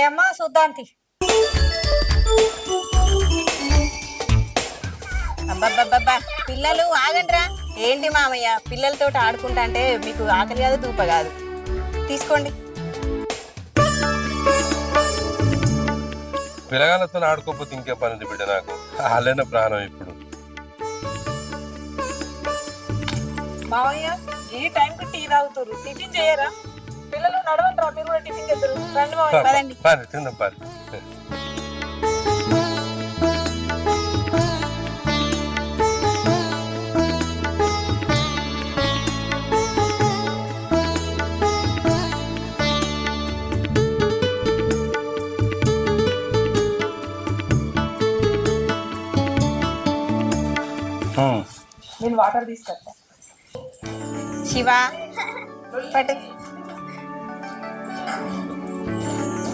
ఏమ్మా సుద్దాంతి. అబ్బబ్బబ్బబ్బా పిల్లలు ఆగండ్రా. ఏంటి మామయ్య పిల్లలతో ఆడుకుంటా అంటే మీకు ఆకలి కాదు తూప కాదు. తీసుకోండి. పిల్లగాళ్ళతో ఆడుకోకపోతే ఇంకే పని ఉంది బిడ్డ, నాకు వాళ్ళైన ప్రాణం ఇప్పుడు. మావయ్య ఈ టైంకి టీ తాగుతారు, టిఫిన్ చేయరా? పిల్లలు నడవండి, మీరు కూడా టిఫిన్ చేద్దరు. రండి మావయ్య. పదండి. పని తిందాం పని. నేను వాటర్ తీసుకొస్తా. శివ పట్టు.